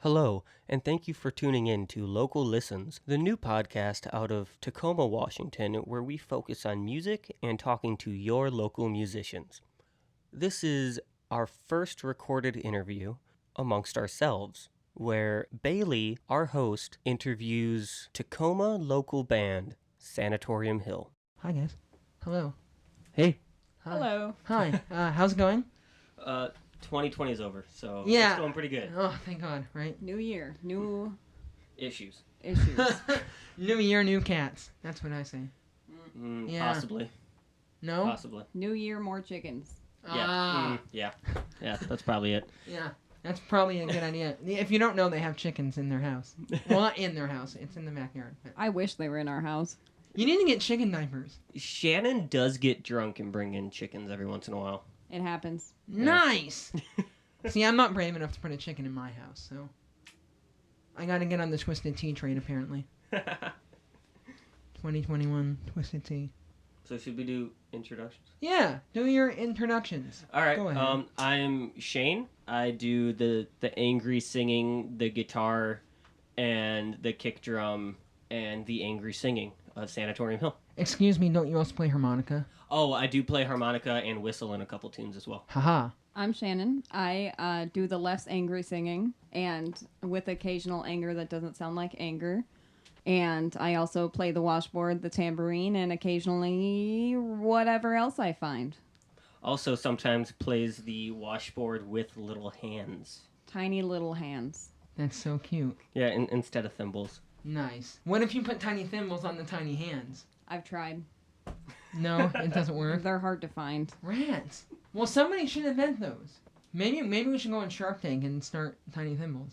Hello, and thank you for tuning in to Local Listens, the new podcast out of Tacoma, Washington, where we focus on music and talking to your local musicians. This is our first recorded interview amongst ourselves, where Bailey, our host, interviews Tacoma local band Sanatorium Hill. Hi, guys. Hello. Hey. Hi. Hello. Hi. How's it going? 2020 is over, so Yeah. it's going pretty good. Oh, thank God, right? New year, new Issues. issues. New year, new cats. That's what I say. Yeah. Possibly. No? Possibly. New year, more chickens. Yeah. Yeah, that's probably it. Yeah. That's probably a good idea. If you don't know, they have chickens in their house. Well, not in their house. It's in the backyard. But I wish they were in our house. you need to get chicken diapers. Shannon does get drunk and bring in chickens every once in a while. It happens. Nice! See, I'm not brave enough to put a chicken in my house, so... I gotta get on the Twisted Tea train, apparently. 2021 Twisted Tea. So should we do introductions? Yeah, do your introductions. All right. Go ahead. I'm Shane. I do the angry singing, the guitar, and the kick drum, and the angry singing of Sanatorium Hill. Excuse me, don't you also play harmonica? Oh, I do play harmonica and whistle in a couple tunes as well. Haha. I'm Shannon. I do the less angry singing, and with occasional anger that doesn't sound like anger. And I also play the washboard, the tambourine, and occasionally whatever else I find. Also, sometimes plays the washboard with little hands. Tiny little hands. That's so cute. Yeah, instead of thimbles. Nice. What if you put tiny thimbles on the tiny hands? I've tried. No, it doesn't work. They're hard to find. Rats. Well, somebody should invent those. Maybe we should go on Shark Tank and start tiny thimbles.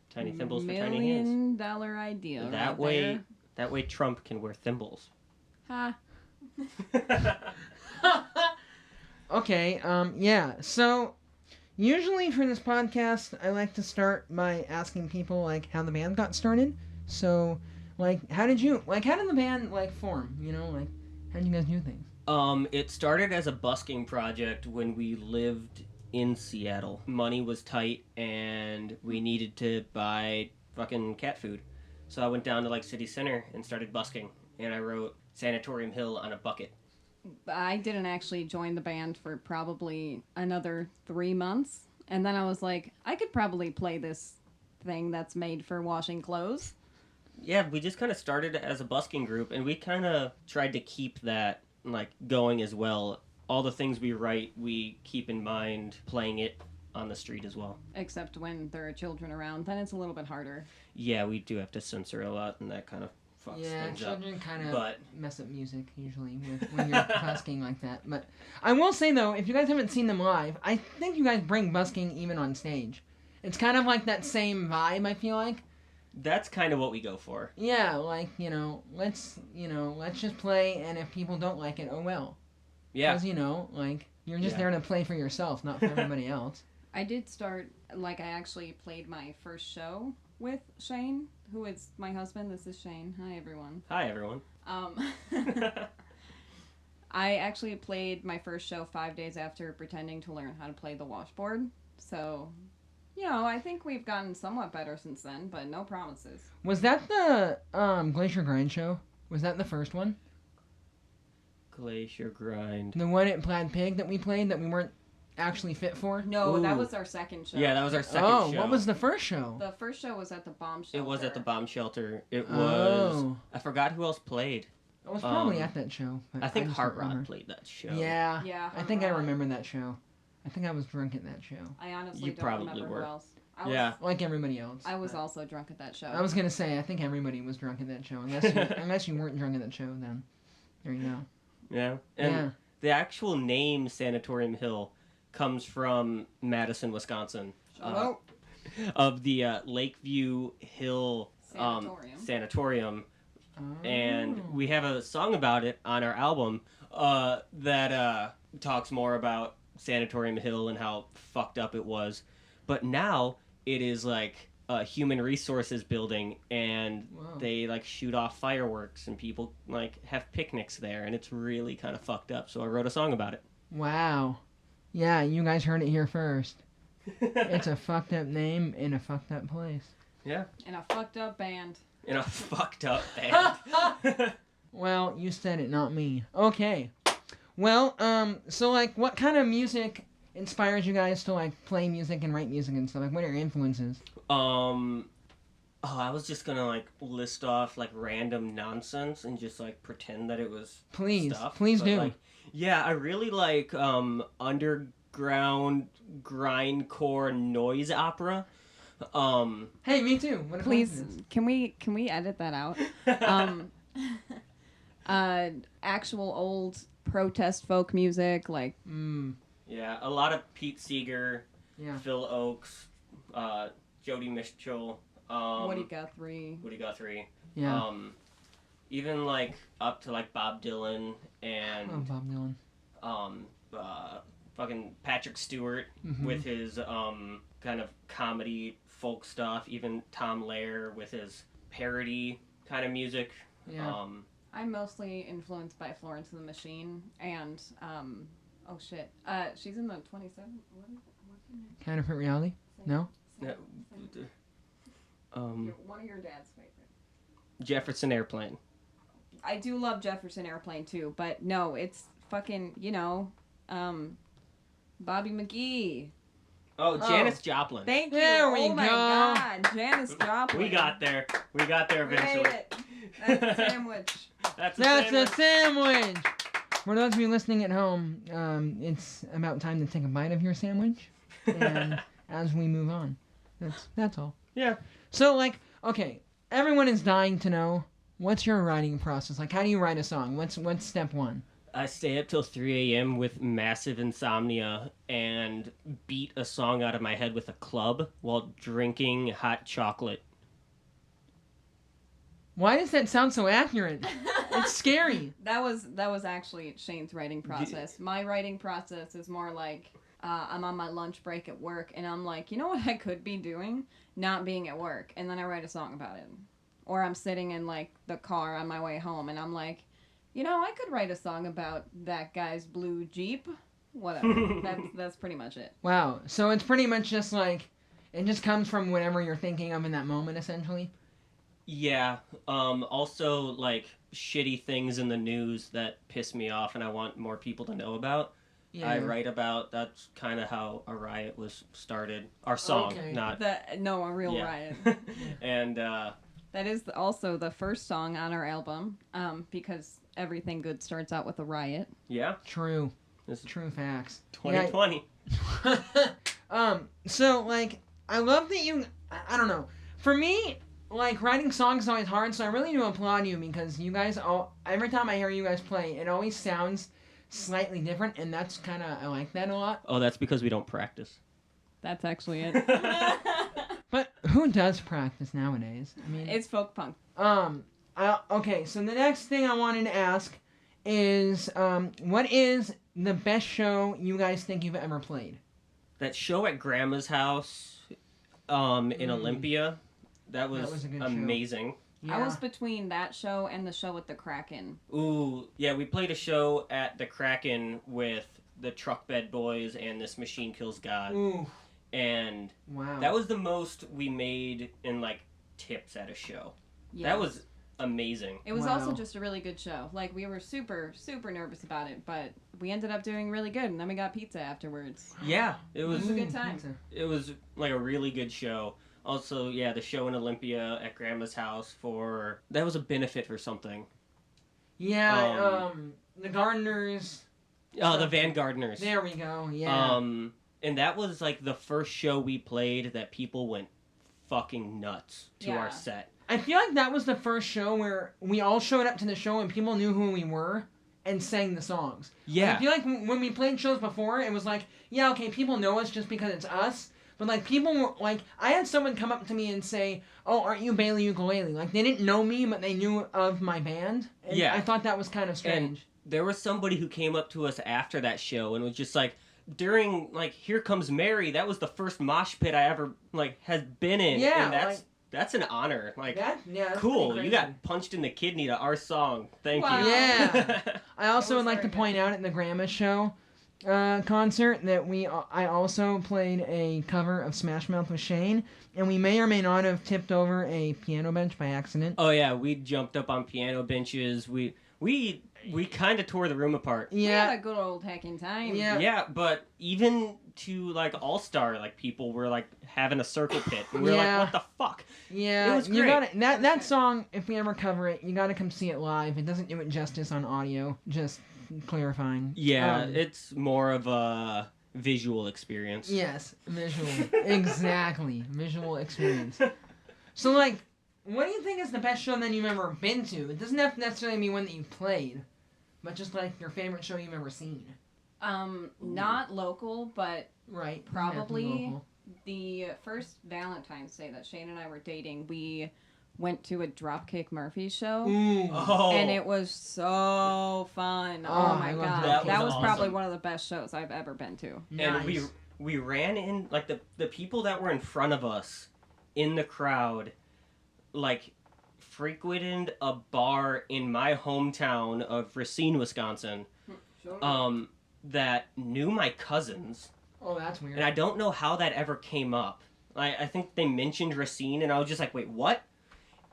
Tiny thimbles for tiny hands. $1,000,000 idea. That right way Trump can wear thimbles. there. Okay, yeah. So, usually for this podcast, I like to start by asking people, like, how the band got started. So, like, how did the band, like, form? You know, like, how did you guys do things? It started as a busking project when we lived in Seattle. Money was tight and we needed to buy fucking cat food. So I went down to like City Center and started busking, and I wrote Sanatorium Hill on a bucket. I didn't actually join the band for probably another 3 months. And then I was like, I could probably play this thing that's made for washing clothes. Yeah, we just kind of started as a busking group, and we kind of tried to keep that like going as well. All the things we write, we keep in mind playing it on the street as well. Except when there are children around, then it's a little bit harder. Yeah, we do have to censor a lot, and that kind of fucks things up. Children kind But- of mess up music, usually, when you're busking like that. But I will say, though, if you guys haven't seen them live, I think you guys bring busking even on stage. It's kind of like that same vibe, I feel like. That's kind of what we go for. Yeah, like, let's just play, and if people don't like it, oh well. Yeah. Because, like, you're just there to play for yourself, not for everybody else. I did start, I actually played my first show with Shane, who is my husband. This is Shane. Hi, everyone. Hi, everyone. I actually played my first show 5 days after pretending to learn how to play the washboard. So, I think we've gotten somewhat better since then, but no promises. Was that the Glacier Grind show? Was that the first one? Glacier Grind. The one at Plaid Pig that we played that we weren't actually fit for? No, that Ooh. was our second show. Yeah, that was our second Oh, show. what was the first show? The first show was at the bomb shelter. It was at the bomb shelter. It was... Oh. I forgot who else played. I was probably at that show. But I think just Heart don't remember. Rod played that show. Yeah. Yeah. I think I remember that show. I think I was drunk at that show. I honestly You don't probably remember were. who else. Yeah. Like everybody else. I was but- also drunk at that show. I was going to say, I think everybody was drunk at that show. Unless you weren't drunk at that show, then there you go. Yeah. And Yeah. the actual name Sanatorium Hill comes from Madison, Wisconsin. Oh, Of the Lakeview Hill Sanatorium. Sanatorium. Oh. And we have a song about it on our album that talks more about Sanatorium Hill and how fucked up it was. But now it is like a human resources building, and Wow. they like shoot off fireworks, and people like have picnics there, and it's really kind of fucked up. So I wrote a song about it. Wow. Yeah, you guys heard it here first. It's a fucked up name in a fucked up place. Yeah. In a fucked up band. In a fucked up band. Well, you said it, not me. Okay. Well, so, like, what kind of music inspires you guys to, like, play music and write music and stuff? Like, what are your influences? I was just gonna, like, list off, like, random nonsense and just, like, pretend that it was Please. stuff. Please But, do. like, yeah, I really like, underground grindcore noise opera. Hey, me too. What a Please, coincidence. can we edit that out? Actual old protest folk music, like Yeah, a lot of Pete Seeger, Yeah. Phil Oakes, Jody Mitchell, Woody Guthrie. Yeah. Even like up to like Bob Dylan and Oh, Bob Dylan. fucking Patrick Stewart with his kind of comedy folk stuff. Even Tom Lehrer with his parody kind of music. Yeah. I'm mostly influenced by Florence and the Machine and oh shit. She's in the 27. What is it? What's her name? Counterfeit reality? No? Yeah. One of your dad's favorite. Jefferson Airplane. I do love Jefferson Airplane too, but no, it's fucking, Bobby McGee. Oh, Janis Joplin. Thank you. There we oh my go. God, Janis Joplin. We got there. We got there We eventually. made it. That's a sandwich. That's That's a sandwich! For those of you listening at home, it's about time to take a bite of your sandwich. And as we move on. That's all. Yeah. So, like, okay, everyone is dying to know, what's your writing process? Like, how do you write a song? What's step one? I stay up till 3 a.m. with massive insomnia and beat a song out of my head with a club while drinking hot chocolate. Why does that sound so accurate? It's scary. That was actually Shane's writing process. My writing process is more like I'm on my lunch break at work and I'm like, you know what I could be doing? Not being at work. And then I write a song about it. Or I'm sitting in like the car on my way home and I'm like, I could write a song about that guy's blue Jeep. Whatever. That's pretty much it. Wow. So it's pretty much just like, it just comes from whatever you're thinking of in that moment, essentially? Yeah. Also, like, shitty things in the news that piss me off and I want more people to know about. Yeah. I write about, that's kind of how A Riot was started. Our song, Okay. not... A real yeah. riot. And, That is also the first song on our album, because everything good starts out with a riot. yeah, True. this is True facts. 2020. So, like, I love that you, I don't know. For me, like, writing songs is always hard, so I really do applaud you because you guys every time I hear you guys play, it always sounds slightly different, and that's kind of, I like that a lot. Oh, that's because we don't practice. That's actually it. But who does practice nowadays? I mean, It's folk punk. okay, so the next thing I wanted to ask is, what is the best show you guys think you've ever played? That show at Grandma's house in Olympia, that was a good show. amazing. I was between that show and the show with the Kraken. Ooh, yeah, we played a show at the Kraken with the Truck Bed Boys and This Machine Kills God. Ooh, And wow. that was the most we made in, like, tips at a show. Yeah. That was amazing. It was Wow. also just a really good show. Like, we were super, super nervous about it, but we ended up doing really good, and then we got pizza afterwards. Yeah, it It was was a good time. Pizza. it was like a really good show. Also, yeah, the show in Olympia at Grandma's house that was a benefit for something. Yeah, the Gardeners. Oh, the Van Gardeners. There we go. Yeah. And that was like the first show we played that people went fucking nuts to Yeah. our set. I feel like that was the first show where we all showed up to the show and people knew who we were and sang the songs. Yeah. I feel like when we played shows before, it was like, yeah, okay, people know us just because it's us. But, like, people were, like, I had someone come up to me and say, oh, aren't you Bailey Ukulele? Like, they didn't know me, but they knew of my band. And Yeah. I thought that was kind of strange. There was somebody who came up to us after that show and was just like, during, like, Here Comes Mary, that was the first mosh pit I ever, like, had been in. Yeah, And that's an honor. Like, that's cool. pretty You crazy. got punched in the kidney to our song. Thank Wow. you. Yeah. I also That was would like to very point out at the Grandma show, concert that I also played a cover of Smash Mouth with Shane, and we may or may not have tipped over a piano bench by accident. Oh yeah, we jumped up on piano benches. We kind of tore the room apart. We had Yeah, a good old hecking time. Yeah. Yeah, but even to like All-Star, like people were like having a circle pit. And we were Yeah. like, what the fuck? yeah. It was You great. gotta that song. If we ever cover it, you gotta come see it live. It doesn't do it justice on audio. Just clarifying. Yeah, Um, it's more of a visual experience. Yes, visual. Exactly, visual experience. So, like, what do you think is the best show that you've ever been to? It doesn't have to necessarily be one that you've played, but just like your favorite show you've ever seen. Not local, but Right. doesn't have to be Probably. local. the first Valentine's Day that Shane and I were dating, we went to a Dropkick Murphys show. Ooh. Oh, And it was so fun. Oh, Oh, my I love god. that. That was Awesome. probably one of the best shows I've ever been to. and Nice. we ran in like the people that were in front of us in the crowd, like frequented a bar in my hometown of Racine, Wisconsin. That knew my cousins, Oh, that's weird. and I don't know how that ever came up. I think they mentioned Racine, and I was just like, wait, what?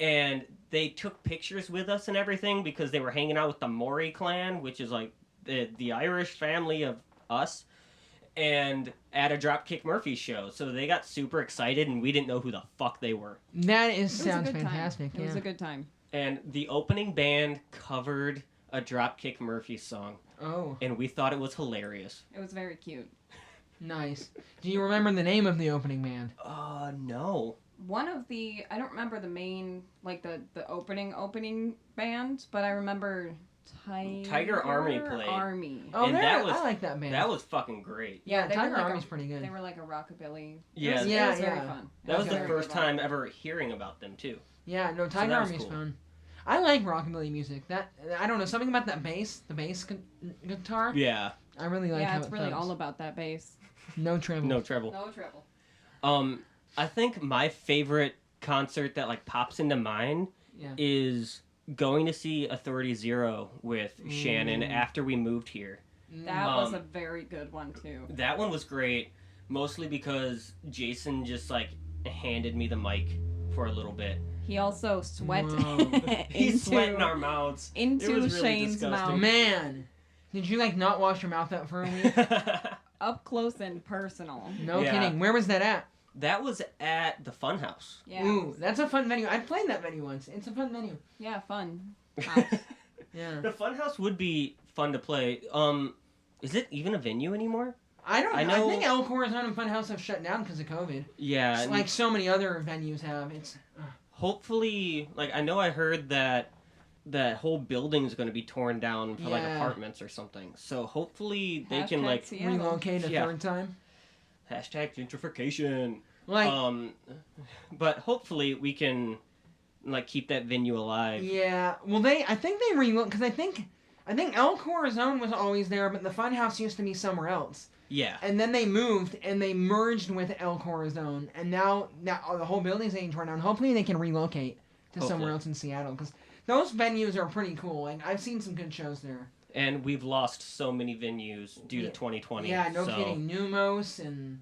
And they took pictures with us and everything because they were hanging out with the Morey clan, which is like the Irish family of us, and at a Dropkick Murphys show. So they got super excited, and we didn't know who the fuck they were. That It was a sounds good fantastic. time. It Yeah. was a good time. And the opening band covered a Dropkick Murphys song, Oh, and we thought it was hilarious. It was very cute. nice. Do you remember the name of the opening band? No. One of the, I don't remember the main, like the opening band, but I remember Tiger Army played. Oh, And that was- I like that band. That was fucking great. yeah, they were Tiger like Army's pretty good. They were like a rockabilly. Yeah, It was very yeah. fun. That was It the very first good. time ever hearing about them, too. Yeah, no, Tiger that was Army's cool. fun. I like rockabilly music. That I don't know, something about that bass, the bass guitar. Yeah. I really like Yeah, how it's it really thuds. all about that bass. No treble. No treble. No treble. I think my favorite concert that like pops into mind Yeah. is going to see Authority Zero with Shannon after we moved here. That was a very good one too. That one was great, mostly because Jason just like handed me the mic for a little bit. He also sweat Whoa. He sweat in into our mouths. It into was really Shane's disgusting. mouth. Man, did you like not wash your mouth out for a week? up close and personal. No Yeah. kidding. Where was that at? That was at the Funhouse. Yeah. Ooh, that's a fun venue. I've played that venue once. It's a fun venue. Yeah, fun. Yeah. The Funhouse would be fun to play. Is it even a venue anymore? I don't know. I I know- think El Corazon and Funhouse have shut down because of COVID. Yeah. It's like so many other venues have. It's Hopefully, like I know I heard that that whole building's going to be torn down for like Yeah. apartments or something. So hopefully they can Hashtag like Seattle. relocate a Yeah. third time. hashtag gentrification. Like, But hopefully we can like keep that venue alive. yeah. Well, I think they relocated because I think El Corazon was always there, but the Funhouse used to be somewhere else. Yeah. And then they moved and they merged with El Corazon, and now the whole building's getting torn down. Hopefully they can relocate to somewhere Hopefully. else in Seattle because those venues are pretty cool. Like I've seen some good shows there. And we've lost so many venues due to Yeah. 2020. Yeah, no so, kidding. Numos and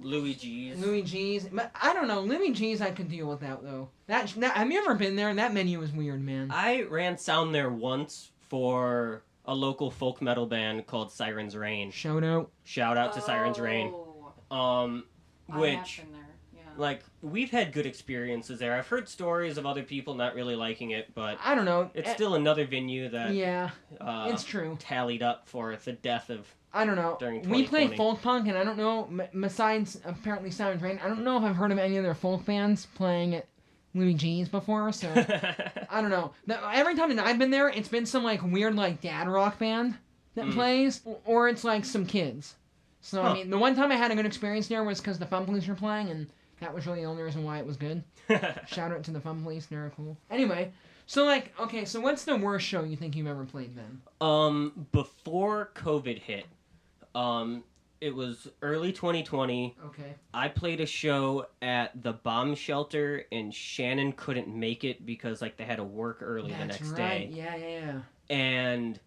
Louis G's. Louis G's. But I don't know. Louis G's, I could deal with that though. That have you ever been there? That menu was weird, man. I ran sound there once for a local folk metal band called Sirens Rain. Shout out. Shout out to Sirens Rain. I have Which been there. Yeah. like we've had good experiences there. I've heard stories of other people not really liking it, but I don't know. it's still another venue that Yeah, it's true. tallied up for the death of. I don't know. during We play 2020. folk punk, and I don't know. Besides apparently Sirens Rain, I don't know if I've heard of any other folk bands playing at Louis G's before. So I don't know. Every time that I've been there, it's been some like weird like dad rock band that plays, or it's like some kids. So I Huh. mean, the one time I had a good experience there was because the Fun Police were playing, and that was really the only reason why it was good. Shout out to the Fun Police, they're cool. Anyway, so like, okay, so what's the worst show you think you've ever played then? Before COVID hit, it was early 2020. Okay. I played a show at the bomb shelter, and Shannon couldn't make it because like they had to work early the That's next right. day. Yeah. And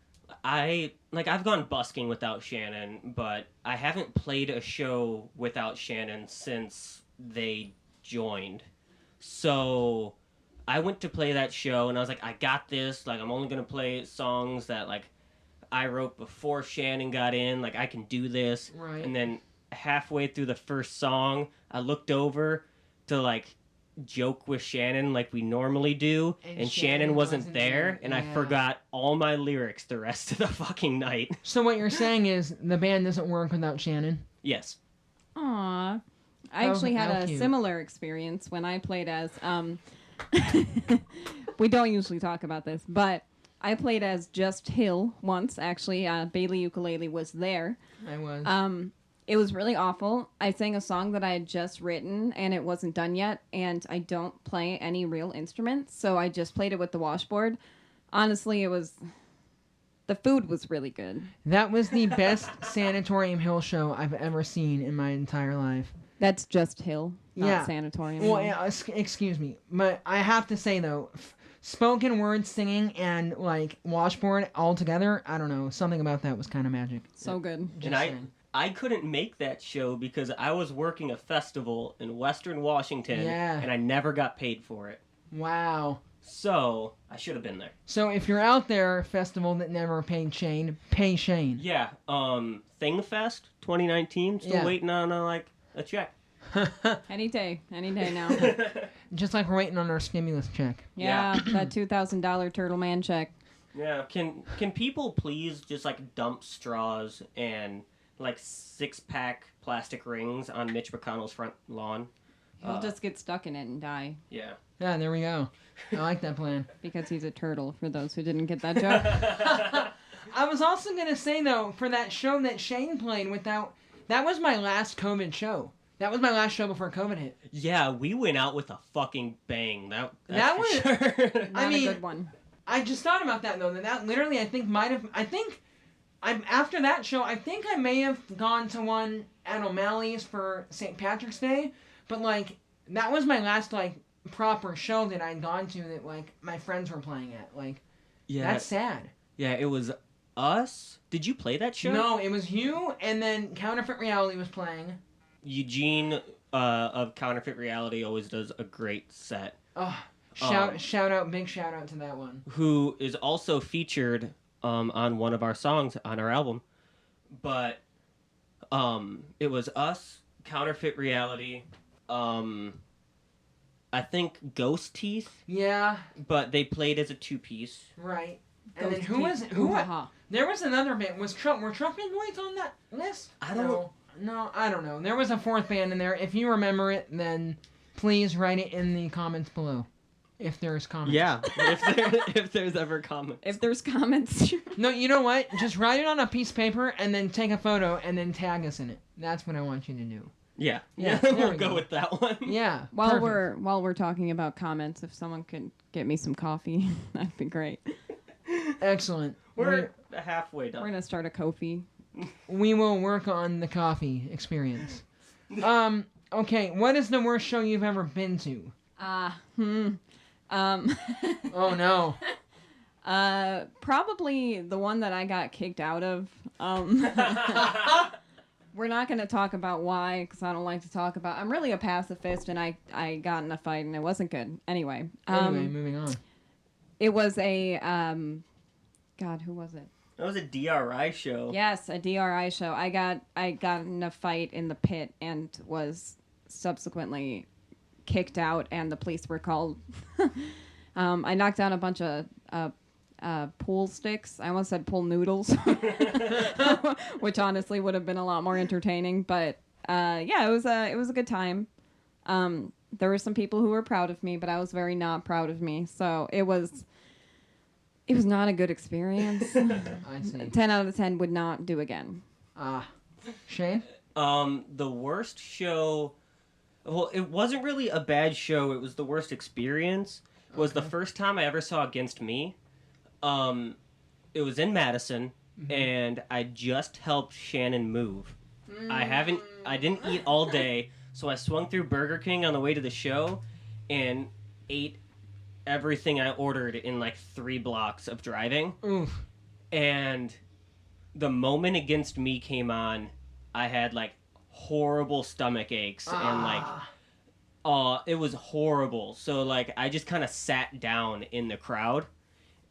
I've gone busking without Shannon, but I haven't played a show without Shannon since they joined. So I went to play that show and I was like, I got this. Like, I'm only going to play songs that like I wrote before Shannon got in. Like, I can do this. Right. And then halfway through the first song, I looked over to like joke with Shannon like we normally do, and Shannon wasn't there, and I forgot all my lyrics the rest of the fucking night. So what you're saying is the band doesn't work without Shannon? Yes. Aww. I actually had a cute. similar experience when I played as, we don't usually talk about this, but I played as Just Hill once, actually. Bailey Ukulele was there. I was. It was really awful. I sang a song that I had just written, and it wasn't done yet, and I don't play any real instruments, so I just played it with the washboard. Honestly, the food was really good. That was the best Sanatorium Hill show I've ever seen in my entire life. That's Just Hill, not Yeah. Sanatorium. Well, yeah, excuse me, but I have to say though, spoken word singing and like washboard all together, I don't know, something about that was kind of magic. So good. And I couldn't make that show because I was working a festival in Western Washington, and I never got paid for it. Wow. So I should have been there. So if you're out there, festival that never paid Shane, pay Shane. Yeah. ThingFest 2019. Still waiting on a check. Any day now. Just like we're waiting on our stimulus check. Yeah, that $2,000 Turtle Man check. Yeah. Can people please just like dump straws and like 6-pack plastic rings on Mitch McConnell's front lawn? He'll just get stuck in it and die. Yeah. Yeah, there we go. I like that plan. Because he's a turtle, for those who didn't get that joke. I was also going to say, though, for that show that Shane played that was my last COVID show. That was my last show before COVID hit. Yeah, we went out with a fucking bang. That was Sure. Not a good one. I just thought about that, though. That literally, after that show, I think I may have gone to one at O'Malley's for St. Patrick's Day, but, like, that was my last, like, proper show that I'd gone to that, like, my friends were playing at. Like, that's sad. Yeah, it was us. Did you play that show? No, it was you, and then Counterfeit Reality was playing. Eugene of Counterfeit Reality always does a great set. Oh, big shout out to that one. Who is also featured on one of our songs on our album. But it was us, Counterfeit Reality, I think Ghost Teeth. Yeah. But they played as a 2-piece. Right. And then Ghost who Teeth. was there was another band. Were Truckman Boys on that list? I don't know. No, I don't know. There was a fourth band in there. If you remember it, then please write it in the comments below. If there's comments. Yeah, if there's ever comments. If there's comments. No, you know what? Just write it on a piece of paper and then take a photo and then tag us in it. That's what I want you to do. Yeah. There we'll we go with that one. Yeah. While we're talking about comments, if someone could get me some coffee, that'd be great. Excellent. We're halfway done. We're gonna start a Ko-fi. We will work on the coffee experience. Okay, what is the worst show you've ever been to? Oh no. Probably the one that I got kicked out of. We're not going to talk about why, because I don't like to talk about. I'm really a pacifist, and I got in a fight, and it wasn't good. Anyway, Moving on. It was a God, who was it? That was a DRI show. Yes, a DRI show. I got in a fight in the pit and was subsequently kicked out, and the police were called. I knocked down a bunch of pool sticks. I almost said pool noodles, which honestly would have been a lot more entertaining. But yeah, it was a good time. There were some people who were proud of me, but I was very not proud of me. So it was not a good experience. I see. 10 out of 10 would not do again. Shane? The worst show. Well, it wasn't really a bad show. It was the worst experience. It was the first time I ever saw Against Me. It was in Madison, and I just helped Shannon move. I didn't eat all day, so I swung through Burger King on the way to the show, and ate everything I ordered in like 3 blocks of driving. Oof. And the moment Against Me came on, I had like horrible stomach aches and like it was horrible. So like I just kind of sat down in the crowd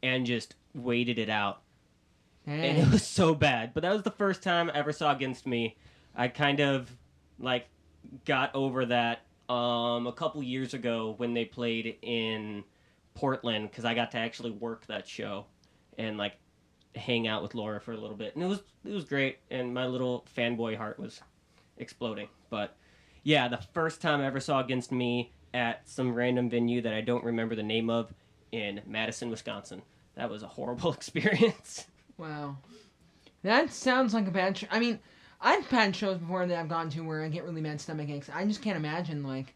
and just waited it out. And it was so bad. But that was the first time I ever saw Against Me. I kind of like got over that a couple years ago when they played in Portland, because I got to actually work that show and like hang out with Laura for a little bit, and it was great, and my little fanboy heart was exploding. But yeah, the first time I ever saw Against Me at some random venue that I don't remember the name of in Madison, Wisconsin. That was a horrible experience. Wow. That sounds like a bad show. I mean, I've had shows before that I've gone to where I get really bad stomach aches. I just can't imagine, like,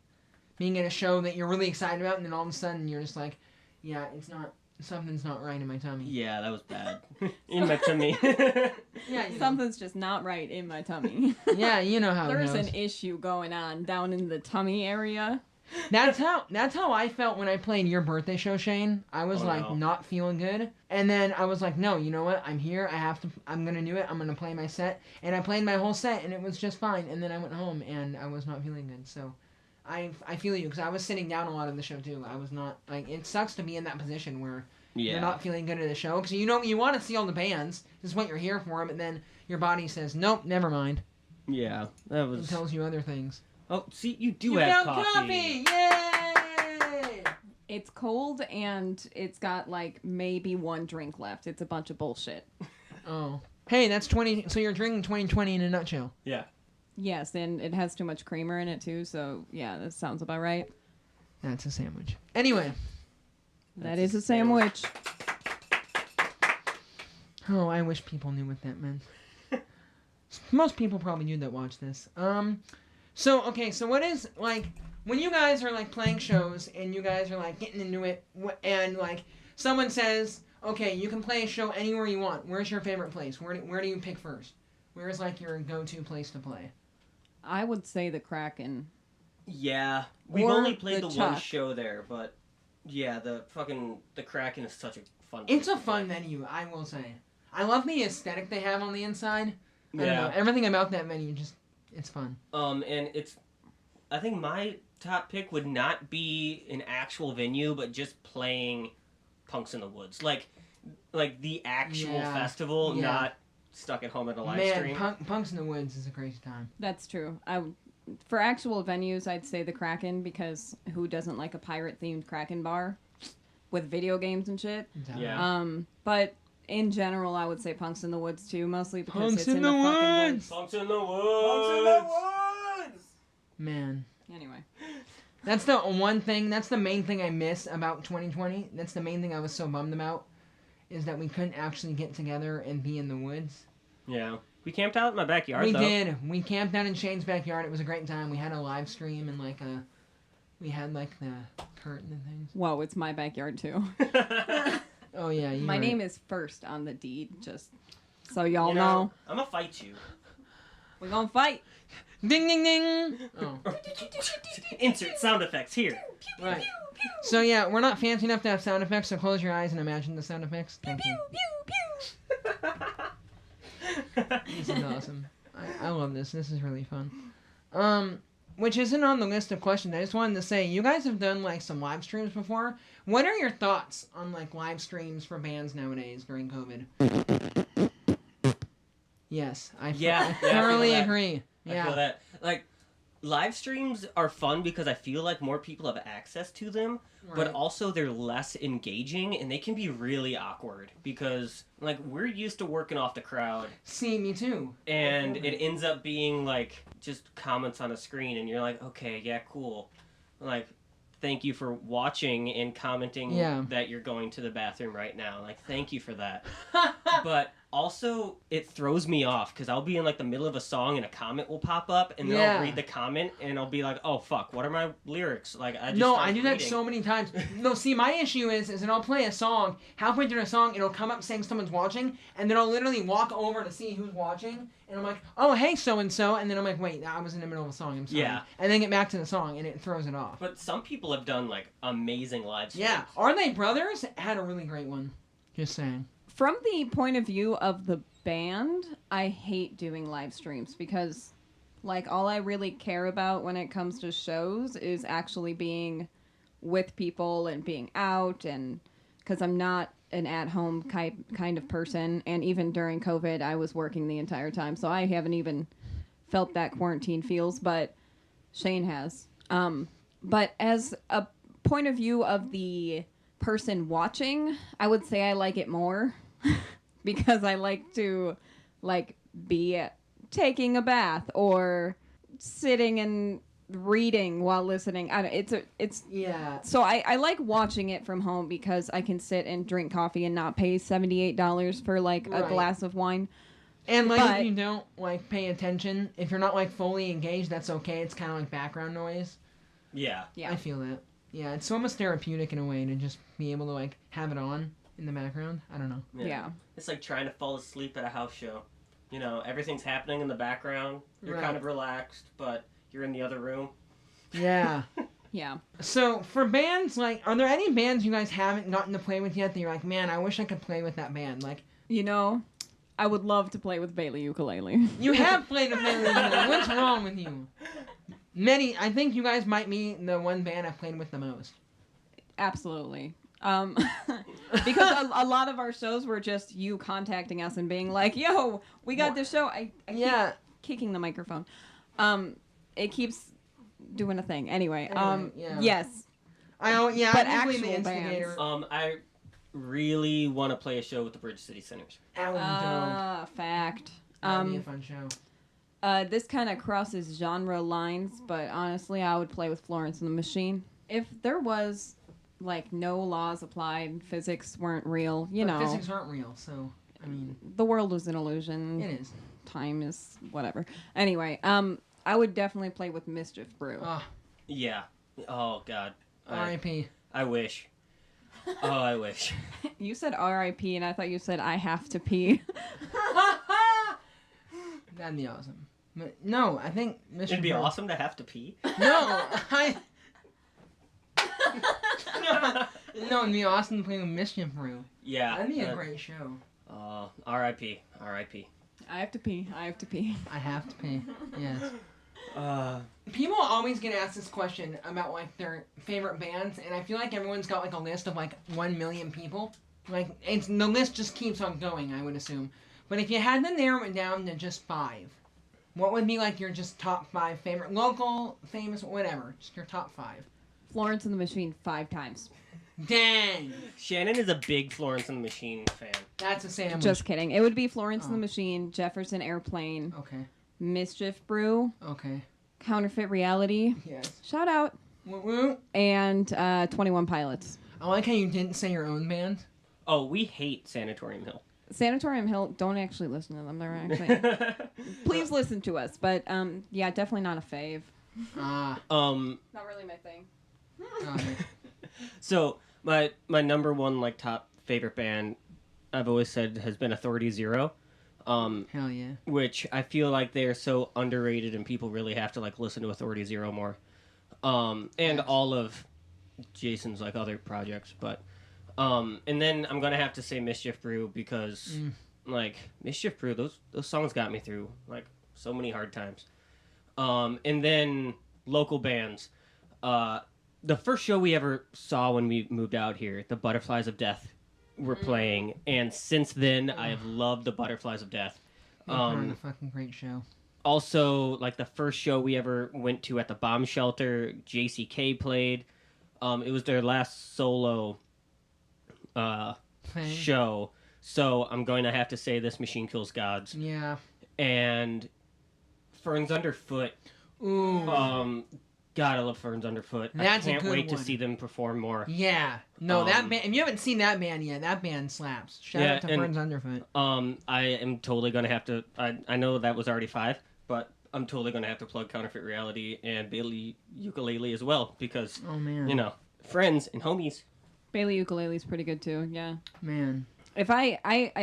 being at a show that you're really excited about, and then all of a sudden you're just like, yeah, something's not right in my tummy. Yeah, that was bad. In my tummy. Yeah, Something's just not right in my tummy. Yeah, you know how There's it goes. an issue going on down in the tummy area. That's how I felt when I played your birthday show, Shane. I was not feeling good, and then I was like, no, you know what? I'm here. I'm gonna do it. I'm gonna play my set, and I played my whole set, and it was just fine. And then I went home, and I was not feeling good. So, I feel you, because I was sitting down a lot of the show too. I was not like, it sucks to be in that position where you're not feeling good at the show, because you want to see all the bands. This is what you're here for, but then your body says, nope, never mind. Yeah, that was. It tells you other things. Oh, see, you do have coffee. Yay! It's cold and it's got like maybe one drink left. It's a bunch of bullshit. Oh. Hey, that's 20. So you're drinking 2020 in a nutshell. Yeah. Yes, and it has too much creamer in it too, so yeah, that sounds about right. That's a sandwich. Anyway. That is a sandwich. Oh, I wish people knew what that meant. Most people probably do that watch this. So what is, like, when you guys are, like, playing shows and you guys are, like, getting into it, and, like, someone says, okay, you can play a show anywhere you want. Where's your favorite place? Where do you pick first? Where's, like, your go-to place to play? I would say the Kraken. Yeah. We've Or only played the the one Chuck. show there, but yeah, the Kraken is such a fun It's place a to fun play. venue, I will say. I love the aesthetic they have on the inside. I don't Yeah. know. Everything about that venue it's fun. And I think my top pick would not be an actual venue, but just playing Punks in the Woods. Like the actual festival, Yeah. not stuck at home at a live Man, stream. Punks in the Woods is a crazy time. That's true. For actual venues, I'd say the Kraken, because who doesn't like a pirate-themed Kraken bar with video games and shit? Yeah. But in general, I would say Punks in the Woods too, mostly because Punks it's in in the the fucking Woods! Punks in the Woods! Man. Anyway. That's the main thing I miss about 2020. That's the main thing I was so bummed about, is that we couldn't actually get together and be in the woods. Yeah. We camped out in my backyard, We though. did. We camped out in Shane's backyard. It was a great time. We had a live stream and we had like the curtain and things. Whoa, it's my backyard too. Oh yeah, My name is first on the deed, just so y'all know. I'm gonna fight you. We're gonna fight. Ding ding ding. Oh, Insert sound effects here. right. So yeah, we're not fancy enough to have sound effects. So close your eyes and imagine the sound effects. Thank you. This is awesome. I love this. This is really fun. Which isn't on the list of questions. I just wanted to say, you guys have done like some live streams before. What are your thoughts on like live streams for bands nowadays during COVID? Yes, I thoroughly agree. I Yeah. feel that. Like, live streams are fun because I feel like more people have access to them, but Right. also they're less engaging and they can be really awkward because, like, we're used to working off the crowd. See, me too. And it ends up being, like, just comments on a screen and you're like, okay, yeah, cool. Like, thank you for watching and commenting that you're going to the bathroom right now. Like, thank you for that. But also, it throws me off because I'll be in like the middle of a song and a comment will pop up and then I'll read the comment and I'll be like, oh fuck, what are my lyrics? Like I just I do that so many times. No, see, my issue is that I'll play a song, halfway through the song, it'll come up saying someone's watching, and then I'll literally walk over to see who's watching, and I'm like, oh, hey, so-and-so, and then I'm like, wait, I was in the middle of a song, I'm sorry. Yeah. And then get back to the song, and it throws it off. But some people have done like amazing live streams. Yeah. Are They Brothers had a really great one. Just saying. From the point of view of the band, I hate doing live streams because, like, all I really care about when it comes to shows is actually being with people and being out, and because I'm not an at-home kind of person, and even during COVID, I was working the entire time, so I haven't even felt that quarantine feels, but Shane has. But as a point of view of the person watching, I would say I like it more because I like to like be taking a bath or sitting and reading while listening. It's Yeah. so I like watching it from home because I can sit and drink coffee and not pay $78 for like a Right. glass of wine. And like But- if you don't like pay attention, if you're not like fully engaged, that's okay. It's kind of like background noise. Yeah. Yeah. I feel that. Yeah, it's almost therapeutic in a way to just be able to like have it on in the background. I don't know. Yeah. It's like trying to fall asleep at a house show. You know, everything's happening in the background. You're Right. kind of relaxed, but you're in the other room. Yeah. Yeah. So for bands, like, are there any bands you guys haven't gotten to play with yet that you're like, man, I wish I could play with that band? Like, You know, I would love to play with Bailey Ukulele. you have played with Bailey Rau. What's wrong with you? I think you guys might be the one band I've played with the most. Absolutely. Because a lot of our shows were just you contacting us and being like, yo, we got this show. I keep Yeah. kicking the microphone. It keeps doing a thing. Anyway, yeah. yes. But But I'm usually actual the instigator. I really want to play a show with the Bridge City Singers. That would be dope. Fact. That'd be a fun show. This kind of crosses genre lines, but honestly, I would play with Florence and the Machine. If there was, like, no laws applied, physics weren't real, you But know, physics aren't real, so, I mean, the world was an illusion. it is. Time is whatever. Anyway, I would definitely play with Mischief Brew. Oh, Yeah. Oh, God. R.I.P. I wish. Oh, I wish. You said R.I.P. and I thought you said I have to pee. That'd be awesome. But no, I think Mr. It'd be Brew- awesome to have to pee. No, no, it'd be awesome to play with Mischief Brew. Yeah. That'd be a great show. R.I.P. R.I.P. I have to pee. I have to pee. I have to pay. Yes. Uh, People always get asked this question about like their favorite bands, and I feel like everyone's got like a list of like 1 million people. Like the list just keeps on going, I would assume. But if you had to narrow it down to just 5, what would be like your just top 5 favorite local, famous, whatever, just your top 5? Florence and the Machine 5 times. Dang, Shannon is a big Florence and the Machine fan. that's a sandwich. Just kidding. It would be Florence and Oh. the Machine, Jefferson Airplane, Okay. Mischief Brew, Okay. Counterfeit Reality, Yes. shout out, Woo woo. and 21 Pilots. I like how you didn't say your own band. Oh, we hate Sanatorium Hill. Sanatorium Hill, don't actually listen to them. They're actually... Please listen to us. But, yeah, definitely not a fave. Ah. Not really my thing. Okay. So my number one like top favorite band I've always said has been Authority Zero. Hell yeah. Which I feel like they are so underrated and people really have to like listen to Authority Zero more. And all of Jason's like other projects, but and then I'm gonna have to say Mischief Brew because like Mischief Brew, those songs got me through like so many hard times. And then local bands. The first show we ever saw when we moved out here, the Butterflies of Death were playing, and since then I have loved the Butterflies of Death. They put on a fucking great show. Also, like the first show we ever went to at the bomb shelter, JCK played. It was their last solo Thing. show, so I'm going to have to say This Machine Kills Gods Yeah. and Ferns Underfoot. Ooh. God, I love Ferns Underfoot. That's a I can't good wait one. to see them perform more. Yeah. No, that Um, band. If you haven't seen that band yet, that band slaps. Shout Yeah, out to and- Ferns Underfoot. I am totally gonna have to. I know that was already 5, but I'm totally gonna have to plug Counterfeit Reality and Bailey Ukulele as well because Oh man. you know friends and homies. Bailey Ukulele's pretty good, too. Yeah. Man. If I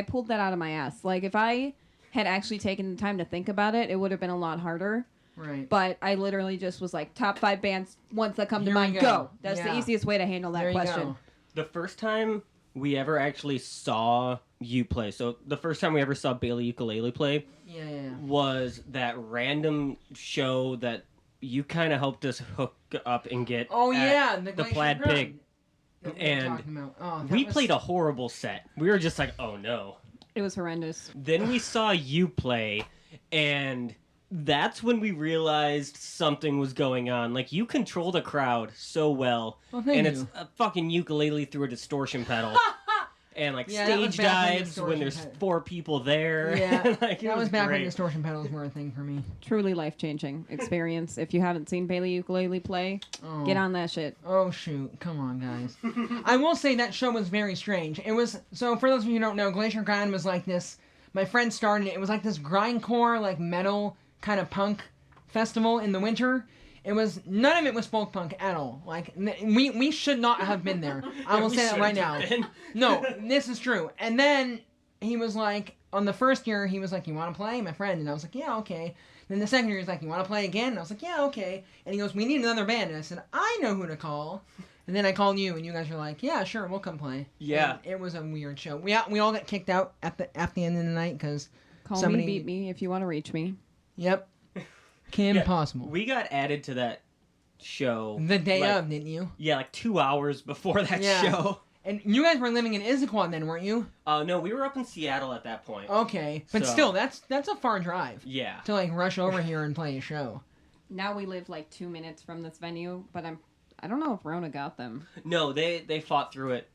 pulled that out of my ass. Like, if I had actually taken the time to think about it, it would have been a lot harder. Right. But I literally just was like, top 5 bands, ones that come to Here we mind, go. go. That's Yeah. the easiest way to handle that There you question. go. The first time we ever actually saw you play. So the first time we ever saw Bailey Ukulele play Yeah. was that random show that you kind of helped us hook up and get. Oh, at yeah, the Plaid Pig. that we were And talking about. Oh, we played a horrible set. We were just like, oh no. It was horrendous. Then we saw you play, and that's when we realized something was going on. Like, you control the crowd so well. Well, thank and you. it's a fucking ukulele through a distortion pedal. And, like, Yeah, that was stage back when dives when distortion there's pedal- 4 people there. Yeah, like, it that was back when great. distortion pedals were a thing for me. Truly life-changing experience. If you haven't seen Bailey Ukulele play, Oh. get on that shit. Oh shoot! Come on, guys. I will say that show was very strange. It was so for those of you who don't know, Glacier Grind was like this. My friend started it. It was like this grindcore, like metal kind of punk festival in the winter. It was none of it was folk punk at all. Like we should not have been there. I will We say that right now. shouldn't have been. No, this is true. And then he was like, on the first year, he was like, "You want to play, my friend?" And I was like, "Yeah, okay." Then the second year, he's like, "You want to play again?" And I was like, "Yeah, okay." And he goes, "We need another band." And I said, "I know who to call." And then I called you, and you guys were like, "Yeah, sure, we'll come play." Yeah. And it was a weird show. We all got kicked out at the end of the night because Call somebody me, beat me if you want to reach me. Yep. Kim Yeah, Possible. We got added to that show. The day like, of, didn't you? Yeah, like 2 hours before that Yeah. show. And you guys were living in Issaquah then, weren't you? No, we were up in Seattle at that point. Okay, but So- still, that's a far drive Yeah. to like rush over here and play a show. Now we live like 2 minutes from this venue, but I don't know if Rona got them. No, they fought through it.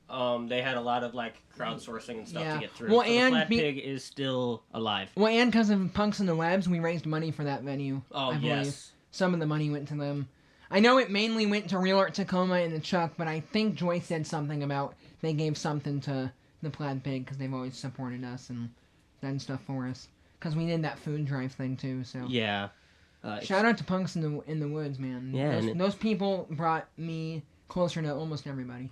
They had a lot of like crowdsourcing and stuff Yeah. to get through. Well, so the and Flat be- Pig is still alive. Well, and because of Punks in the Webs, we raised money for that venue. Oh I believe. yes. Some of the money went to them. I know it mainly went to Real Art Tacoma and the Chuck, but I think Joyce said something about they gave something to the Plaid Pig because they've always supported us and done stuff for us. Because we did that food drive thing too. So Yeah. shout out to Punks in the Woods, man. Yeah, those people brought me closer to almost everybody.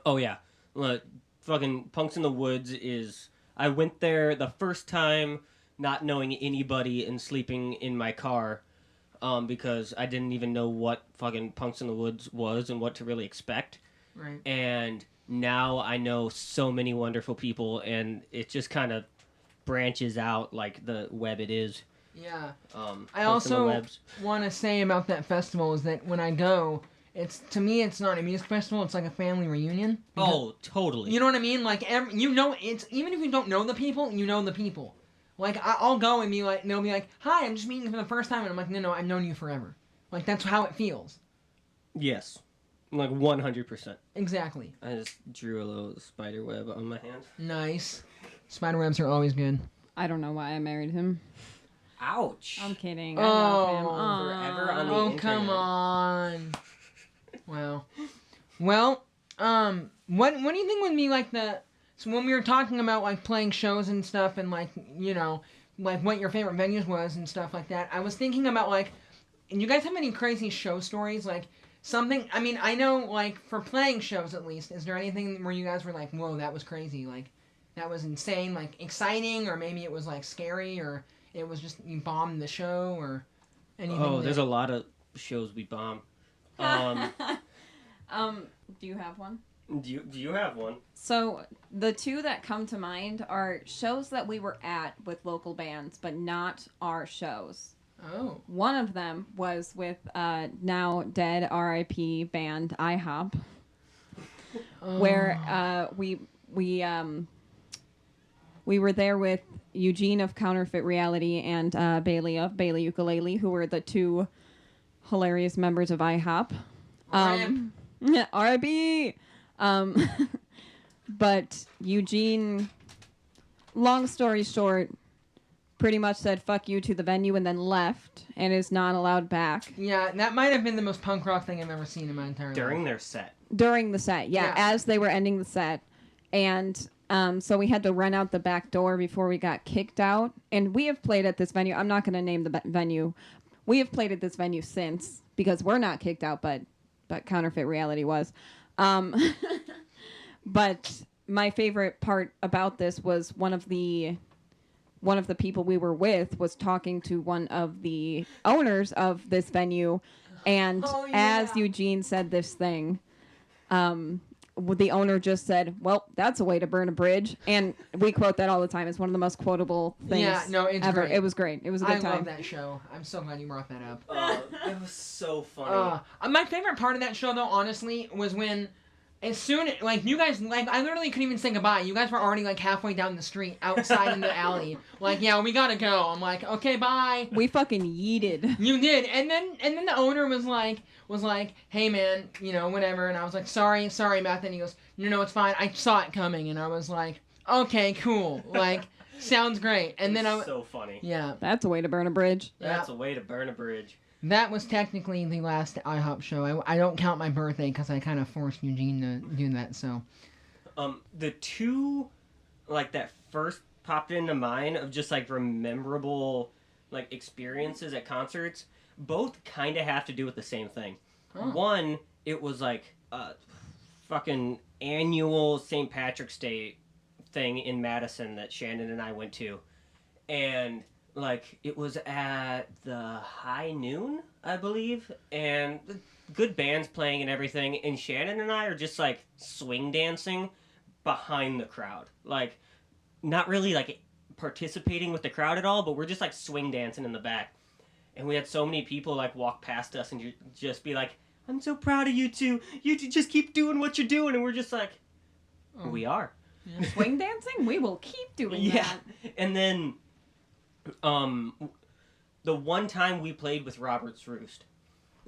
Oh yeah. Look, fucking Punks in the Woods is. I went there the first time, not knowing anybody and sleeping in my car. Because I didn't even know what fucking Punks in the Woods was and what to really expect. Right. And now I know so many wonderful people, and it just kind of branches out like the web it is. Yeah. Punks I in the also Webs. want to say about that festival is that when I go, to me it's not a music festival, it's like a family reunion. Oh, totally. You know what I mean? Like it's even if you don't know the people, you know the people. Like I'll go and be like, they'll be like, "Hi, I'm just meeting you for the first time," and I'm like, "No, I've known you forever." Like that's how it feels. Yes. Like 100%. Exactly. I just drew a little spider web on my hand. Nice. Spiderwebs are always good. I don't know why I married him. Ouch. I'm kidding. I love him. Oh, Aw. forever on the Oh internet. come on. Wow. Well, what do you think would be like so when we were talking about like playing shows and stuff and like like what your favorite venues was and stuff like that, I was thinking about like, and you guys have any crazy show stories like something? I mean, I know like for playing shows at least, is there anything where you guys were like, whoa, that was crazy, like that was insane, like exciting, or maybe it was like scary, or it was just you bombed the show, or anything? Oh, there's a lot of shows we bomb. Do you have one? Do you have one? So the two that come to mind are shows that we were at with local bands, but not our shows. Oh. One of them was with now dead R.I.P. band IHOP, where we were there with Eugene of Counterfeit Reality and Bailey of Bailey Ukulele, who were the two hilarious members of IHOP. R.I.P. But Eugene, long story short, pretty much said fuck you to the venue and then left and is not allowed back. Yeah, that might have been the most punk rock thing I've ever seen in my entire life. During their set. During the set, yeah, as they were ending the set. And so we had to run out the back door before we got kicked out. And we have played at this venue. I'm not going to name the venue. We have played at this venue since because we're not kicked out, but Counterfeit Reality was. But my favorite part about this was one of the people we were with was talking to one of the owners of this venue, and as Eugene said this thing, the owner just said, "Well, that's a way to burn a bridge," and we quote that all the time. It's one of the most quotable things. Yeah, no, it's ever. great. It was great. It was a good I time. love that show. I'm so glad you brought that up. It was so funny. My favorite part of that show, though, honestly, was when, as soon, like, you guys, like, I literally couldn't even say goodbye. You guys were already, like, halfway down the street, outside in the alley. Like, yeah, we gotta go. I'm like, okay, bye. We fucking yeeted. You did. And then the owner was like, hey, man, you know, whatever. And I was like, sorry about that. And he goes, no, it's fine. I saw it coming. And I was like, okay, cool. Like, sounds great. And then so funny. Yeah. That's a way to burn a bridge. That's a way to burn a bridge. That was technically the last IHOP show. I don't count my birthday because I kind of forced Eugene to do that, so. The two, like, that first popped into mind of just, like, memorable, like, experiences at concerts, both kind of have to do with the same thing. Oh. One, it was, like, a fucking annual St. Patrick's Day thing in Madison that Shannon and I went to. And... like, it was at the High Noon, I believe, and good bands playing and everything, and Shannon and I are just, like, swing dancing behind the crowd. Like, not really, like, participating with the crowd at all, but we're just, like, swing dancing in the back. And we had so many people, like, walk past us and just be like, I'm so proud of you two. You two just keep doing what you're doing. And we're just like, we are. Yeah. Swing dancing? We will keep doing that. And then... the one time we played with Robert's Roost,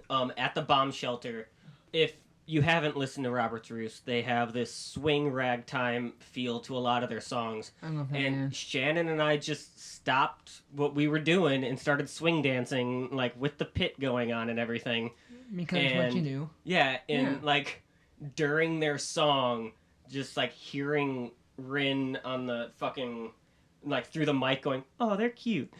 at the bomb shelter, if you haven't listened to Robert's Roost, they have this swing ragtime feel to a lot of their songs. I love that, and man. Shannon and I just stopped what we were doing and started swing dancing, like, with the pit going on and everything. Because it's what you do. Yeah, and, like, during their song, just, like, hearing Rin on the fucking... like, through the mic going, oh, they're cute.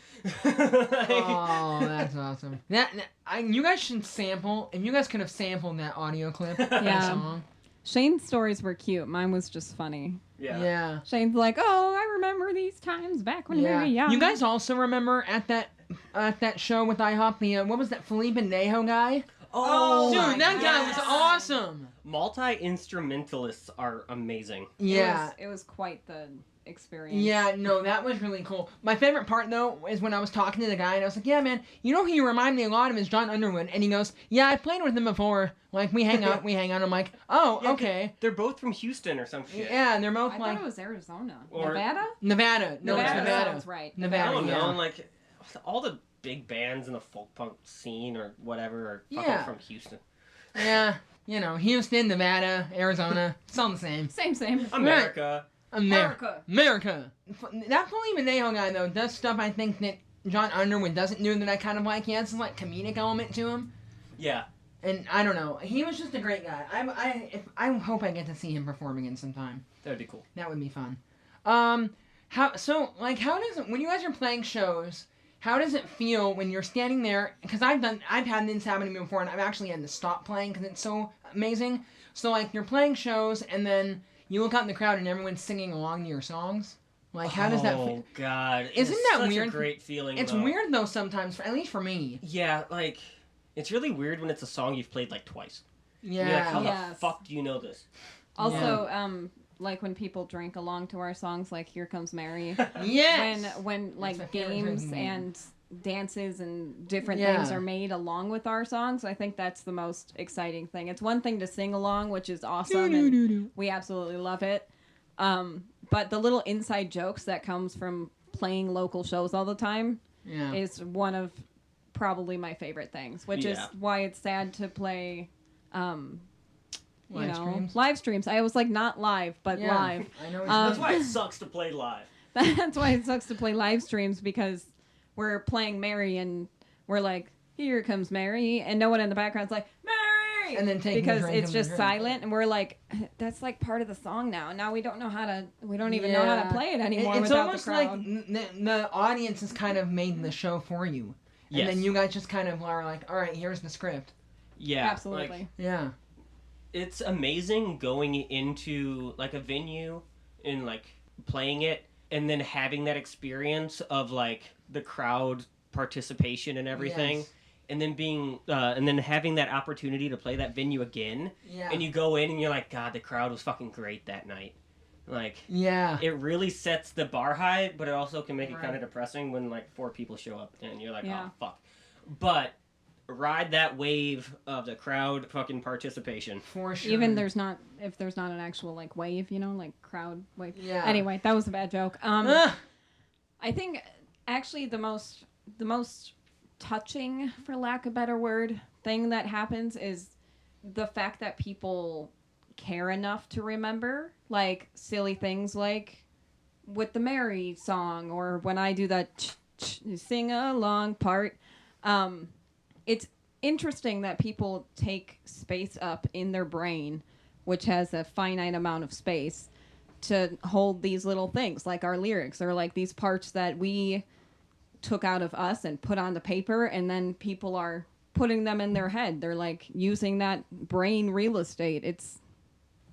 Oh, that's awesome. You guys should sample, if you guys could have sampled that audio clip of the song. Shane's stories were cute. Mine was just funny. Yeah. Shane's like, oh, I remember these times back when we were young. You guys also remember at that show with IHOP, what was that, Felipe Nejo guy? Oh, dude, that guy was awesome. Multi-instrumentalists are amazing. Yeah. It was quite the experience. Yeah, no, that was really cool. My favorite part, though, is when I was talking to the guy, and I was like, yeah, man, you know who you remind me a lot of is John Underwood. And he goes, yeah, I played with him before. Like, we hang out. I'm like, oh, okay. They're both from Houston or some shit. Yeah, and they're both I like... thought it was Arizona. Or- Nevada? Nevada. No, it's Nevada. Sounds right. Nevada, I don't know, yeah. like, all the big bands in the folk punk scene or whatever are fucking Yeah. from Houston. Yeah, you know, Houston, Nevada, Arizona, it's all the same. Same. America. America. That Felipe Nejo guy, though, does stuff I think that John Underwood doesn't do that I kind of like. He has this, like, comedic element to him. Yeah. And I don't know. He was just a great guy. I hope I get to see him perform again sometime. That'd be cool. That would be fun. How does it, when you guys are playing shows, how does it feel when you're standing there? Because I've had this happen to me before, and I've actually had to stop playing because it's so amazing. So, like, you're playing shows, and then you look out in the crowd, and everyone's singing along to your songs. Like, how does that feel? Oh, God. Isn't it's that such weird? A great feeling, It's though. weird, though, sometimes, at least for me. Yeah, like, it's really weird when it's a song you've played, like, twice. Yeah. You're like, how Yes. the fuck do you know this? Also, like when people drink along to our songs, like "Here Comes Mary." Yes! When my like favorite games drinking game. and dances and different Yeah. things are made along with our songs, I think that's the most exciting thing. It's one thing to sing along, which is awesome, and we absolutely love it. But the little inside jokes that comes from playing local shows all the time Yeah. is one of probably my favorite things, which is Yeah. why it's sad to play Live live streams. I was like, not live, but Yeah. live. I know. That's why it sucks to play live. That's why it sucks to play live streams, because we're playing Mary and we're like, here comes Mary, and no one in the background's like, Mary! And then taking a because drink it's of just the drink. silent, and we're like, that's like part of the song now. Now we don't know how to, we don't even know how to play it anymore It's without almost the like crowd. the audience has kind of made the show for you. And Yes. then you guys just kind of are like, all right, here's the script. Yeah. Absolutely. Like, Yeah. it's amazing going into, like, a venue and, like, playing it and then having that experience of, like, the crowd participation and everything. Yes. and then having that opportunity to play that venue again, and you go in and you're like, God, the crowd was fucking great that night. Like, it really sets the bar high, but it also can make it kind of depressing when like 4 people show up and you're like, oh fuck. But ride that wave of the crowd fucking participation for sure. Even if there's not an actual like wave, like crowd wave. Yeah. Anyway, that was a bad joke. I think actually the most touching, for lack of a better word, thing that happens is the fact that people care enough to remember like silly things like with the Mary song or when I do that sing along part. It's interesting that people take space up in their brain, which has a finite amount of space, to hold these little things like our lyrics or like these parts that we took out of us and put on the paper, and then people are putting them in their head. They're like using that brain real estate. It's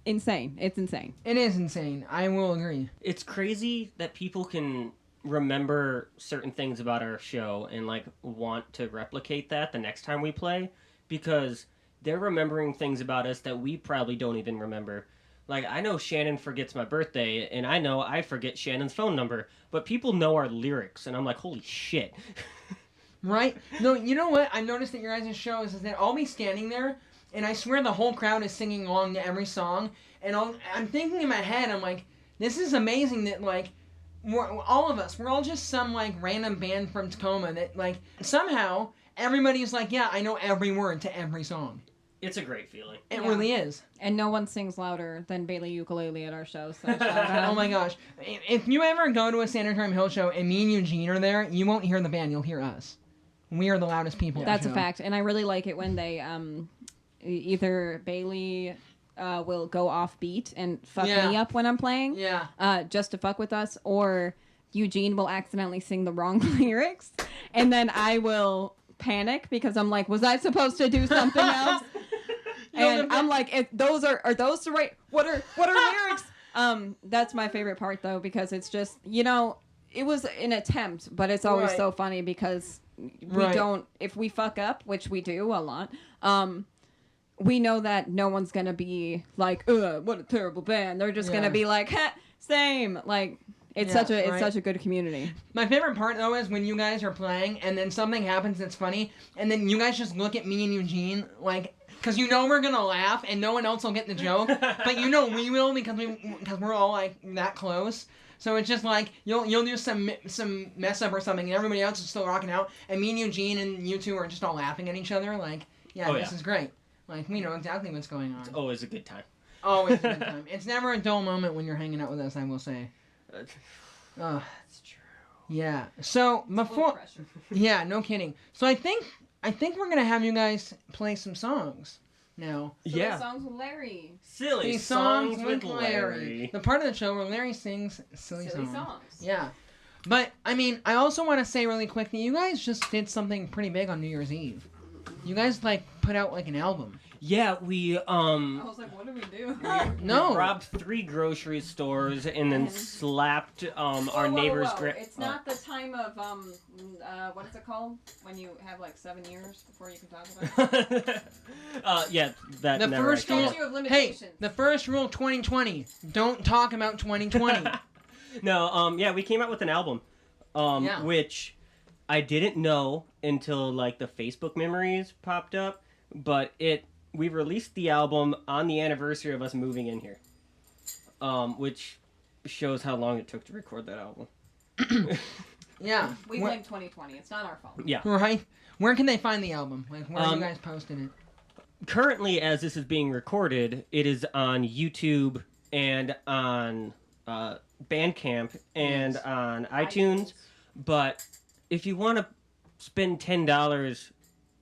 insane. It's insane. It is insane. I will agree. It's crazy that people can remember certain things about our show and like want to replicate that the next time we play, because they're remembering things about us that we probably don't even remember. Like, I know Shannon forgets my birthday, and I know I forget Shannon's phone number, but people know our lyrics, and I'm like, holy shit. Right? No, you know what? I noticed at your guys' shows is that I'll be standing there, and I swear the whole crowd is singing along to every song, and I'm thinking in my head, I'm like, this is amazing that, like, all of us, we're all just some, like, random band from Tacoma that, like, somehow everybody's like, yeah, I know every word to every song. It's a great feeling. It really is. And no one sings louder than Bailey Ukulele at our shows. So shout out. Oh my gosh. If you ever go to a Sanatorium Hill show and me and Eugene are there, you won't hear the band, you'll hear us. We are the loudest people. That's a fact. And I really like it when they, either Bailey will go off beat and fuck me up when I'm playing. Just to fuck with us. Or Eugene will accidentally sing the wrong lyrics. And then I will panic because I'm like, was I supposed to do something else? And I'm like, are those the right? What are lyrics? That's my favorite part though, because it's just, it was an attempt, but it's always so funny because we don't, if we fuck up, which we do a lot, we know that no one's gonna be like, what a terrible band. They're just gonna be like, same. Like, it's such a good community. My favorite part though is when you guys are playing and then something happens that's funny, and then you guys just look at me and Eugene like, because we're gonna laugh and no one else will get the joke, but we will because we're all like that close. So it's just like you'll do some mess up or something and everybody else is still rocking out, and me and Eugene and you two are just all laughing at each other like, this is great. Like, we know exactly what's going on. It's always a good time. Always a good time. It's never a dull moment when you're hanging out with us, I will say. That's true. Yeah. So before, yeah, no kidding. So I think we're gonna have you guys play some songs now. Silly songs with Larry. Silly songs with Larry. The part of the show where Larry sings silly songs. Yeah. But I mean, I also want to say really quick that you guys just did something pretty big on New Year's Eve. You guys like put out like an album. Yeah, we I was like, what did we do? No. We robbed 3 grocery stores and then slapped our neighbor's. It's not the time of what is it called when you have like 7 years before you can talk about it? Yeah, that. The never first rule. Hey, the first rule 2020. Don't talk about 2020. No. Yeah, we came out with an album. Which I didn't know until like the Facebook memories popped up, but we released the album on the anniversary of us moving in here, which shows how long it took to record that album. Yeah. We blame 2020. It's not our fault. Yeah. Right? Where can they find the album? Like, where are you guys posting it? Currently, as this is being recorded, it is on YouTube and on Bandcamp and on iTunes. But if you want to spend $10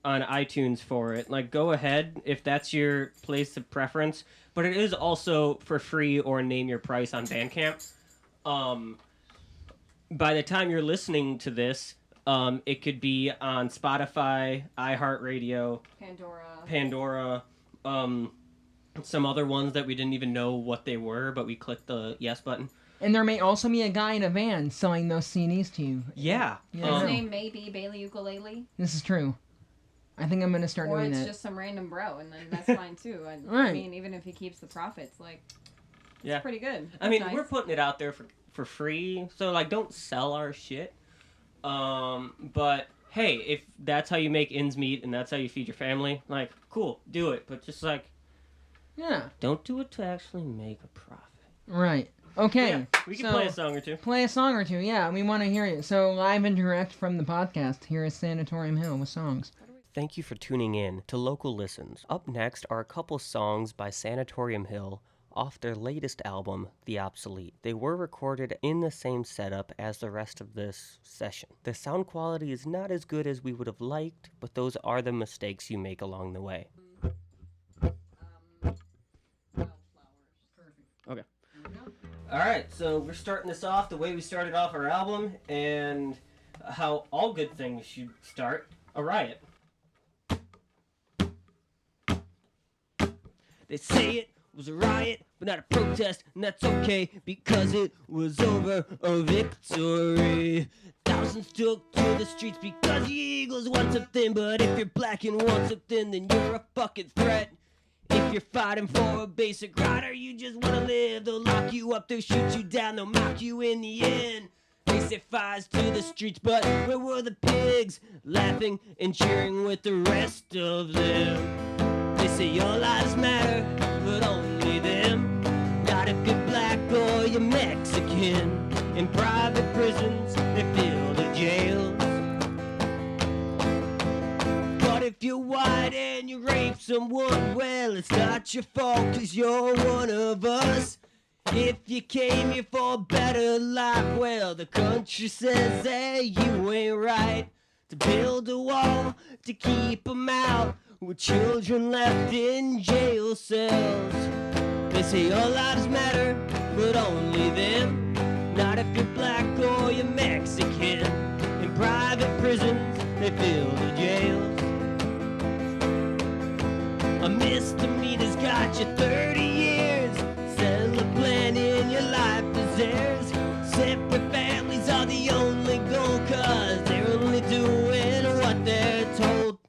on iTunes for it, like, go ahead if that's your place of preference, but it is also for free or name your price on Bandcamp. By the time you're listening to this, it could be on Spotify, iHeartRadio, Pandora, some other ones that we didn't even know what they were, but we clicked the yes button. And there may also be a guy in a van selling those CDs to you. Yeah. His name may be Bailey Ukulele. This is true. I think I'm gonna start or doing it's that. just some random bro, and then that's fine too. I Right. mean, even if he keeps the profits, like, it's Yeah. pretty good. I mean, That's we're nice. putting it out there for free, so like, don't sell our shit. But hey, if that's how you make ends meet and that's how you feed your family, like, cool, do it. But just like, Yeah. don't do it to actually make a profit. Right. Okay. Yeah, we can so play a song or two. Play a song or two. Yeah, we want to hear it. So live and direct from the podcast. Here is Sanatorium Hill with songs. Thank you for tuning in to Local Listens. Up next are a couple songs by Sanatorium Hill off their latest album, The Obsolete. They were recorded in the same setup as the rest of this session. The sound quality is not as good as we would have liked, but those are the mistakes you make along the way. Okay. Alright, so we're starting this off the way we started off our album, and how all good things should start, a riot. They say it was a riot, but not a protest, and that's okay, because it was over a victory. Thousands took to the streets because the Eagles want something, but if you're black and want something, then you're a fucking threat. If you're fighting for a basic right or you just want to live, they'll lock you up, they'll shoot you down, they'll mock you in the end. They set fires to the streets, but where were the pigs? Laughing and cheering with the rest of them. They say your lives matter, but only them. Not if you're black or you're Mexican. In private prisons, they fill the jails. But if you're white and you rape someone, well, it's not your fault, 'cause you're one of us. If you came here for a better life, well, the country says that you ain't right. To build a wall to keep them out, with children left in jail cells. They say all lives matter, but only them. Not if you're black or you're Mexican. In private prisons, they fill the jails. A misdemeanor's got you 30 years. Settle a plan in your life is theirs. Separate families are the only goal, 'cause they're only doing what they're told.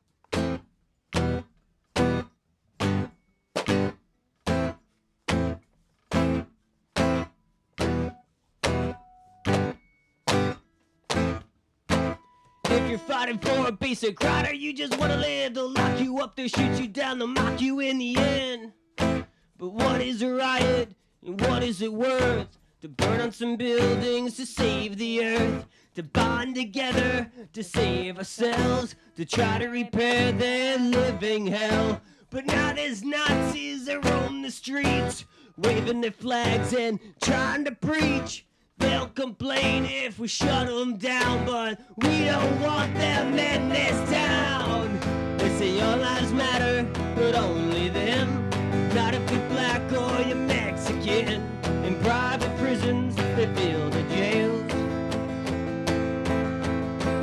If you're fighting for a basic right or you just want to live, they'll lock you up, they'll shoot you down, they'll mock you in the end. But what is a riot and what is it worth? To burn on some buildings to save the earth, to bond together to save ourselves, to try to repair their living hell. But now there's Nazis that roam the streets, waving their flags and trying to preach. They'll complain if we shut them down, but we don't want them in this town. They say your lives matter, but only them. Not if you're black or you're Mexican. In private prisons, they fill the jails.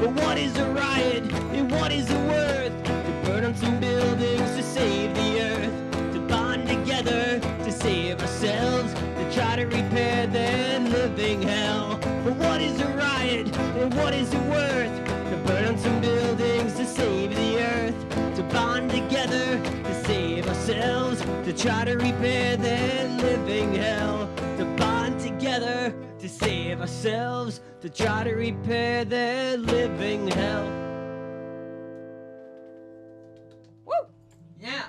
But what is a riot and what is it worth? To burn on some buildings to save the earth, to bond together to save ourselves, to try to repair their living hell. But what is a riot and what is it worth? To burn on some buildings to save the earth, to bond together to save ourselves, to try to repair their living hell. To bond together to save ourselves, to try to repair their living hell. Woo! Yeah.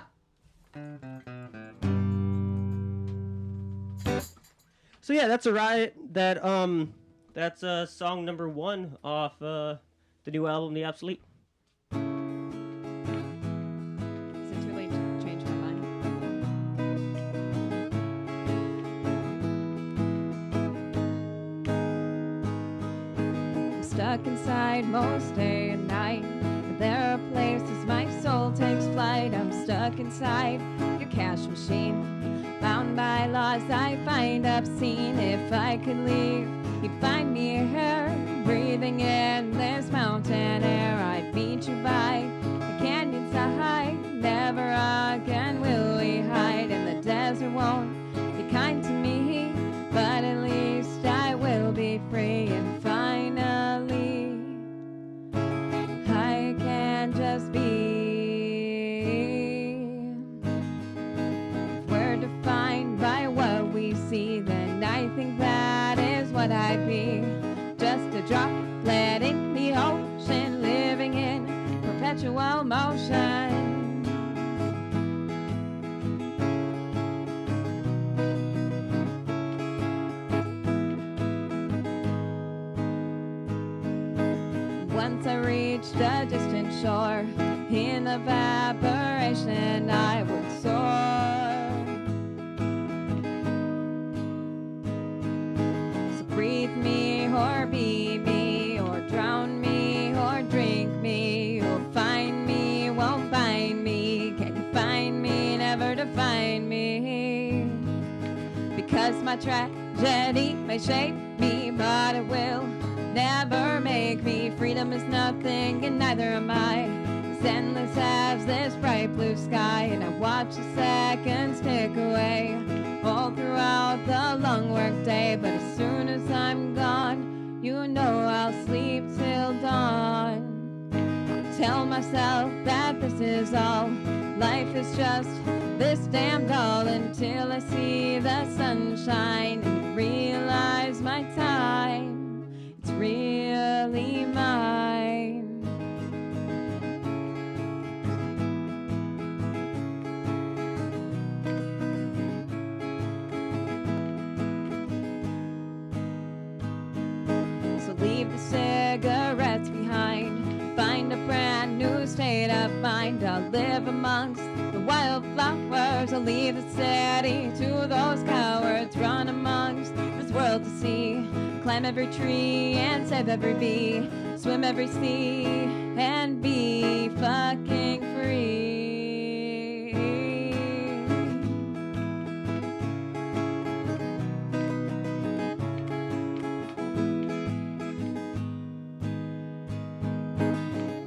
So yeah, that's a riot. That's song number 1 off the new album, The Obsolete. Is it too late to change my mind? I'm stuck inside most day and night, but there are places my soul takes flight. I'm stuck inside your cash machine, bound by laws I find obscene. If I could leave, you'd find me here, breathing in this mountain air. I'd meet you by the canyons high. Never again will we hide, and the desert won't be kind to me, but at least I will be free. And finally, I can just be think that is what I'd be. Just a droplet in the ocean, living in perpetual motion. Once I reached a distant shore, in evaporation I would soar. So breathe me or be me, or drown me or drink me. You'll find me, won't find me, can't you find me, never to find me. Because my tragedy may shape me, but it will never make me. Freedom is nothing and neither am I. It's endless as this bright blue sky, and I watch the seconds tick away all throughout the long work day. But as soon as I'm gone, you know I'll sleep till dawn. I'll tell myself that this is all, life is just this damn dull, until I see the sunshine and realize my time, it's really mine. So leave the cigarettes behind, find a brand new state of mind. I'll live amongst the wildflowers, I'll leave the city to those cowards. Run amongst this world to see, climb every tree and save every bee, swim every sea and be fucking free.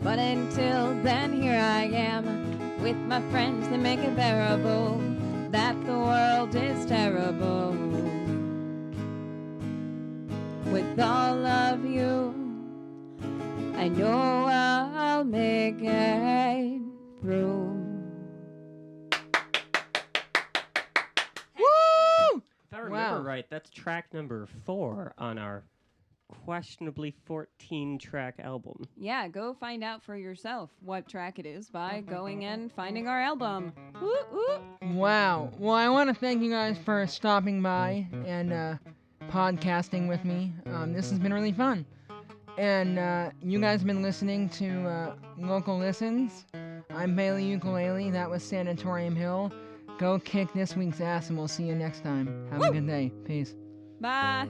But until then, here I am with my friends that make it bearable that the world is terrible. With all of you, I know I'll make it through. Woo! If I remember Wow. right, that's track number 4 on our questionably 14-track album. Yeah, go find out for yourself what track it is by going and finding our album. Woo, woo. Wow. Well, I want to thank you guys for stopping by and podcasting with me. This has been really fun. And you guys have been listening to Local Listens. I'm Bailey Ukulele. That was Sanatorium Hill. Go kick this week's ass, and we'll see you next time. Have a good day. Peace. Bye.